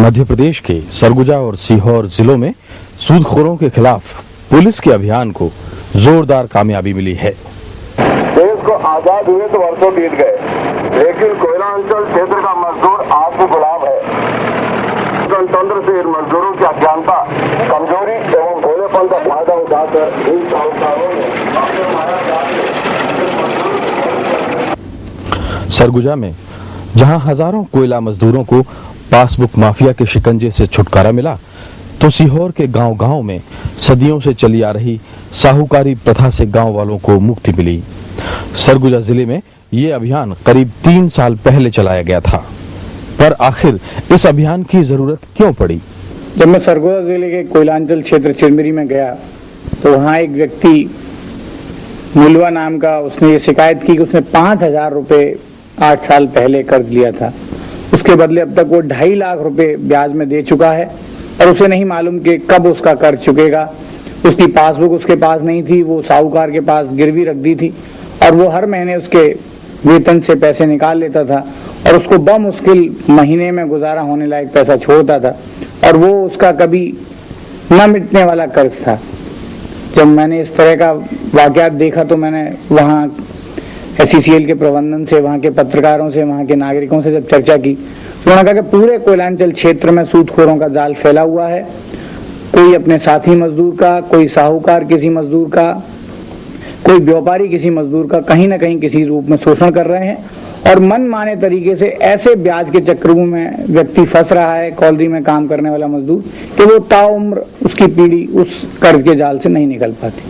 मध्य प्रदेश के सरगुजा और सीहोर जिलों में सूदखोरों के खिलाफ पुलिस के अभियान को जोरदार कामयाबी मिली है। देश को आजाद हुए तो वर्षों बीत गए, लेकिन कोयला अंचल क्षेत्र का मजदूर आज भी गुलाम है। गणतंत्र से इन मजदूरों की अज्ञानता, कमजोरी एवं भोलेपन का फायदा उठाकर इन साहूकारों ने सरगुजा में जहां हजारों कोयला मजदूरों को पासबुक माफिया के शिकंजे से छुटकारा मिला, तो सीहोर के गांव-गांव में सदियों से चली आ रही साहूकारी प्रथा से गांव वालों को मुक्ति मिली। सरगुजा जिले में ये अभियान करीब 3 साल पहले चलाया गया था, पर आखिर इस अभियान की जरूरत क्यों पड़ी? जब मैं सरगुजा जिले के कोयलांचल क्षेत्र चिरमिरी में गया तो वहाँ एक व्यक्ति मुलवा नाम का, उसने ये शिकायत की कि उसने 5,000 रुपए 8 साल पहले कर्ज लिया था। उसके बदले अब तक वो 2.5 लाख रुपए ब्याज में दे चुका है और उसे नहीं मालूम कि कब उसका कर्ज चुकेगा। उसकी पासबुक उसके पास नहीं थी, वो साहूकार के पास गिरवी रख दी थी और वो हर महीने उसके वेतन से पैसे निकाल लेता था और उसको बमुश्किल महीने में गुजारा होने लायक पैसा छोड़ता था और वो उसका कभी न मिटने वाला कर्ज था। जब मैंने इस तरह का वाकयात देखा तो मैंने वहाँ SCCL के प्रबंधन से, वहाँ के पत्रकारों से, वहाँ के नागरिकों से जब चर्चा की तो उन्होंने कहा कि पूरे कोयलांचल क्षेत्र में सूदखोरों का जाल फैला हुआ है। कोई अपने साथी मजदूर का, कोई साहूकार किसी मजदूर का, कोई व्यापारी किसी मजदूर का कहीं ना कहीं किसी रूप में शोषण कर रहे हैं और मनमाने तरीके से ऐसे ब्याज के चक्रों में व्यक्ति फंस रहा है, कॉलरी में काम करने वाला मजदूर, कि वो ताउम्र उसकी पीढ़ी उस कर्ज के जाल से नहीं निकल पाती।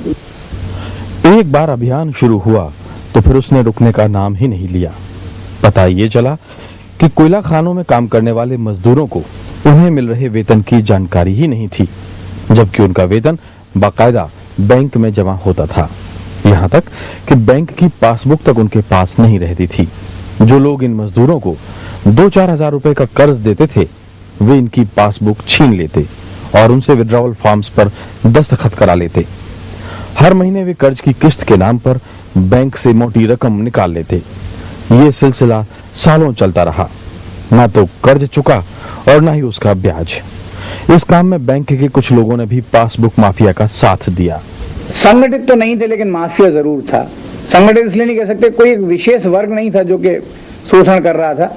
एक बार अभियान शुरू हुआ तो फिर उसने रुकने का नाम ही नहीं लिया। पता ये चला कि कोयला खानों में काम करने वाले मजदूरों को उन्हें मिल रहे वेतन की जानकारी ही नहीं थी, जबकि उनका वेतन बाकायदा बैंक में जमा होता था। यहाँ तक कि बैंक की पासबुक तक उनके पास नहीं रहती थी। जो लोग इन मजदूरों को 2-4 हजार रुपए का कर्ज देते थे, वे इनकी पासबुक छीन लेते और उनसे विड्रॉवल फॉर्म्स पर दस्तखत करा लेते। हर महीने वे कर्ज की किस्त के नाम पर बैंक से मोटी रकम निकाल लेते। ये सिलसिला सालों चलता रहा, ना तो कर्ज चुका और ना ही उसका ब्याज। इस काम में बैंक के कुछ लोगों ने भी पासबुक माफिया का साथ दिया। संगठित तो नहीं थे, लेकिन माफिया जरूर था। संगठित इसलिए नहीं कह सकते, कोई एक विशेष वर्ग नहीं था जो कि शोषण कर रहा था।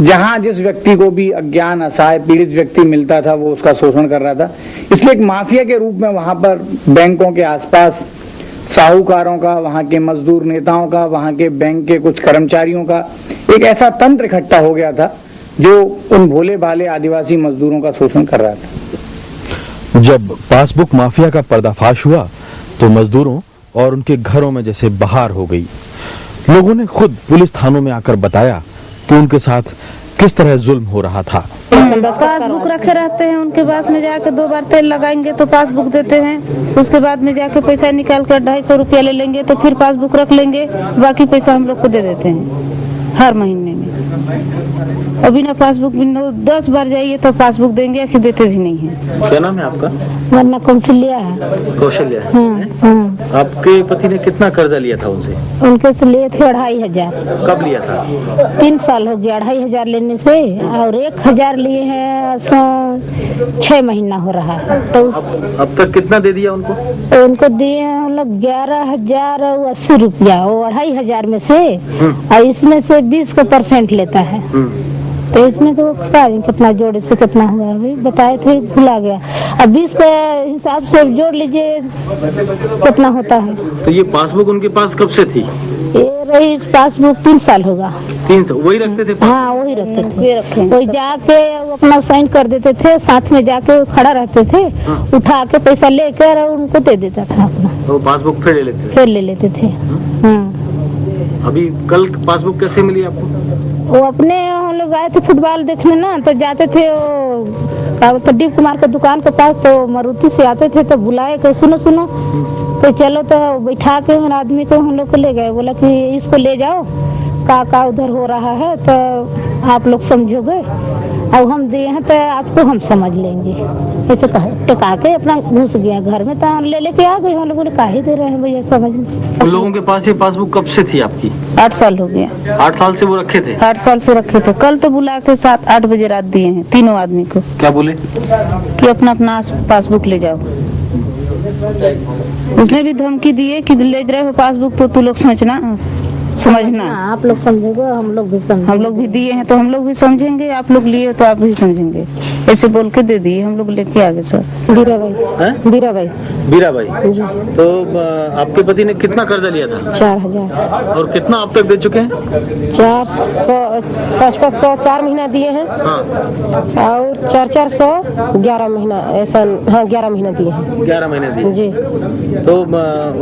जहां जिस व्यक्ति को भी अज्ञान, असहाय, पीड़ित व्यक्ति मिलता था वो उसका शोषण कर रहा था। इसलिए एक माफिया के रूप में वहां पर बैंकों के आसपास साहूकारों का, वहां के मजदूर नेताओं का, वहां के बैंक के कुछ कर्मचारियों का एक ऐसा तंत्र इकट्ठा हो गया था जो उन भोले भाले आदिवासी मजदूरों का शोषण कर रहा था। जब पासबुक माफिया का पर्दाफाश हुआ तो मजदूरों और उनके घरों में जैसे बहार हो गई। लोगों ने खुद पुलिस थानों में आकर बताया कि उनके साथ किस तरह जुल्म हो रहा था। पासबुक रखे रहते हैं, उनके पास में जाके 2 बार तेल लगाएंगे तो पासबुक देते हैं। उसके बाद में जाके पैसा निकाल कर 250 रुपया ले लेंगे तो फिर पासबुक रख लेंगे, बाकी पैसा हम लोग को दे देते हैं हर महीने में। अभी ना पासबुक भी 10 बार जाइए तो पासबुक देंगे कि देते भी नहीं है। क्या नाम है आपका? वरना कौशल्या है। कौशल्या। आपके पति ने कितना कर्जा लिया था उनसे? उनके से लिए थे 2,500। कब लिया था? 3 साल हो गया 2,500 लेने से, और 1,000 लिए हैं 6 महीना हो रहा है। तो अब तक कितना दे दिया उनको? उनको दिए हम लोग 11,080 रुपया, वो 2,500 में से, और इसमें से 20% लेता है। तो इसमें तो कितना जोड़े से कितना हुआ अभी बताए थे, भुला गया। अब 20 के हिसाब से जोड़ लीजिए कितना होता है। तो ये पासबुक उनके पास कब से थी? ये रही पासबुक 3 साल होगा। 3 साल वही रखते थे? हाँ वही रखते थे। वही जाके अपना साइन कर देते थे, साथ में जाके खड़ा रहते थे। उठा के पैसा लेकर उनको दे देता था अपना। तो पासबुक फिर ले लेते थे। अभी कल पासबुक कैसे मिली आपको? वो अपने हम लोग आए थे फुटबॉल देखने ना, तो जाते थे वो प्रदीप कुमार के दुकान के पास, तो मारुति से आते थे तो बुलाए कि सुनो तो चलो, तो बैठा के आदमी को हम लोग को ले गए। बोला कि इसको ले जाओ, का उधर हो रहा है तो आप लोग समझोगे। अब हम दिए हैं तो आपको हम समझ लेंगे, ऐसे कहे टका के अपना घुस गया घर में, तो ले लेके आ गए। हम लोगों ने काहे दे रहे हैं भैया, समझ नहीं। उन लोगों के पास ये पासबुक कब से थी आपकी? 8 साल हो गया। 8 साल से वो रखे थे? 8 साल से रखे थे। कल तो बुला के 7-8 बजे रात दिए हैं तीनों आदमी को, क्या बोले? कि अपना अपना पासबुक ले जाओ। उसने भी धमकी दिए कि ले रहे हो पासबुक तो तू लोग समझना। आप लोग समझेंगे, हम लोग भी समझेंगे। हम लोग भी दिए हैं तो हम लोग भी समझेंगे, आप लोग लिए तो आप भी समझेंगे। ऐसे बोल के दे दिए, हम लोग लेके आ गए सर। बीरा भाई, हैं? बीरा भाई, बीरा भाई। जी। तो आपके पति ने कितना कर्जा लिया था? 4000 और कितना अब तक दे चुके हैं? 400, 500 4 महीना दिए हैं, हाँ। और 400 11 महीना, ऐसा। हाँ 11 महीना दिए हैं 11 महीने दिए। जी। तो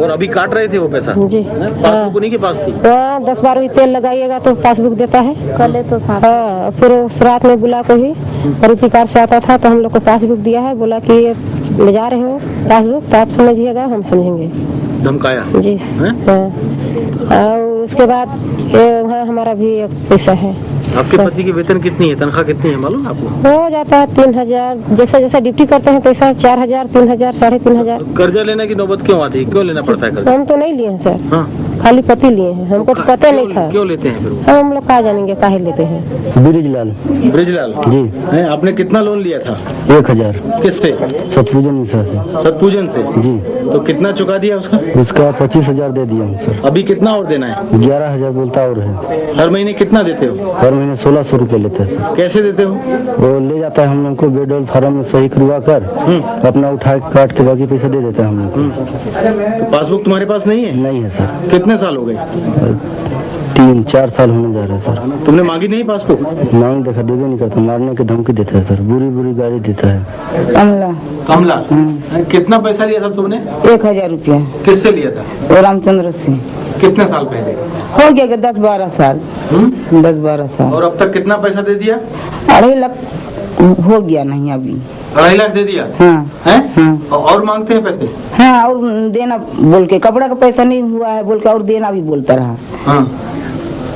और अभी काट रहे थे वो पैसा? जी। पासबुक उन्हीं के पास थी? 10-12 तेल लगाइएगा तो पासबुक देता है। कल तो साथ हाँ, फिर उस रात में बुला को ही परिपकार से आता था तो हम लोग को पासबुक दिया है, बोला कि ये ले जा रहे हो पासबुक तो आप समझिएगा, हम समझेंगे। धमकाया? जी। हैं? हाँ। और उसके बाद वहाँ हमारा भी एक पैसा है। आपके पति की वेतन कितनी है, तनख्वाह कितनी है मालूम है आपको? हो जाता है 3000, जैसा जैसा ड्यूटी करते हैं पैसा 4000, 3000, 3500। कर्जा लेने की नौबत क्यों आती है? क्यों लेना पड़ता है कर्जा? हम तो नहीं लिए हैं सर, हाँ। खाली पति लिए हैं, हमको तो पता नहीं था। क्यों लेते हैं फिर वो? हम लोग कहा जानेंगे काहे लेते हैं। ब्रिजलाल ब्रिजलाल जी। हैं? आपने कितना लोन लिया था? 1000 किससे? सतपूजन मिश्रा से। सतपूजन से? जी। तो कितना चुका दिया उसका? उसका 25000 दे दिया हूँ सर। अभी कितना और देना है? 11000 बोलता और है। हर महीने कितना देते हो? हर महीने 1600 रुपए लेते हैं सर। कैसे देते हो? वो ले जाता है हम लोग को बेड और फार्म में सही करवा कर अपना उठा के काट के बाकी पैसा दे देता है हम लोग को। तो पासबुक तुम्हारे पास नहीं है? नहीं है सर। कितने साल हो गए? 3-4 साल होने जा रहे हैं सर। तुमने मांगी नहीं पासबुक? मांग देखा देवे नहीं करता, मारने की धमकी देता है सर, बुरी बुरी गाली देता है। कमला हैं? कितना पैसा लिया था तुमने? 1000 रुपया। किससे लिया था? और रामचंद्र सिंह। कितने साल पहले? हो गया 10-12 साल। 10-12 साल। और अब तक कितना पैसा दे दिया? 2.5 लाख हो गया नहीं अभी। 2.5 लाख दे दिया? हाँ। हैं? हाँ। और मांगते हैं पैसे? हाँ, और देना बोल के, कपड़ा का पैसा नहीं हुआ है बोल के और देना भी बोलता रहा। हाँ।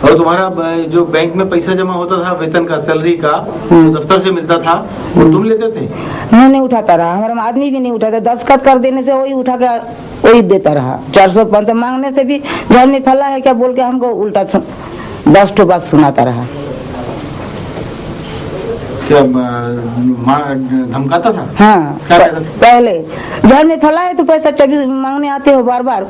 और तुम्हारा जो बैंक में पैसा जमा होता था वेतन का, सैलरी का, जो दफ्तर से मिलता था, वो तुम लेते थे? नहीं उठाता रहा, हमारा आदमी भी नहीं उठाता। दस्तखत कर देने से वही उठा के वही देता रहा। 400-500 मांगने से भी घर में फला है क्या बोल के हमको उल्टा 10 ठो बात सुनाता रहा। क्या धमकाता था? हाँ, क्या कहता था? पहले घर में फला है तो पैसा 24 मांगने आते हो बार बार।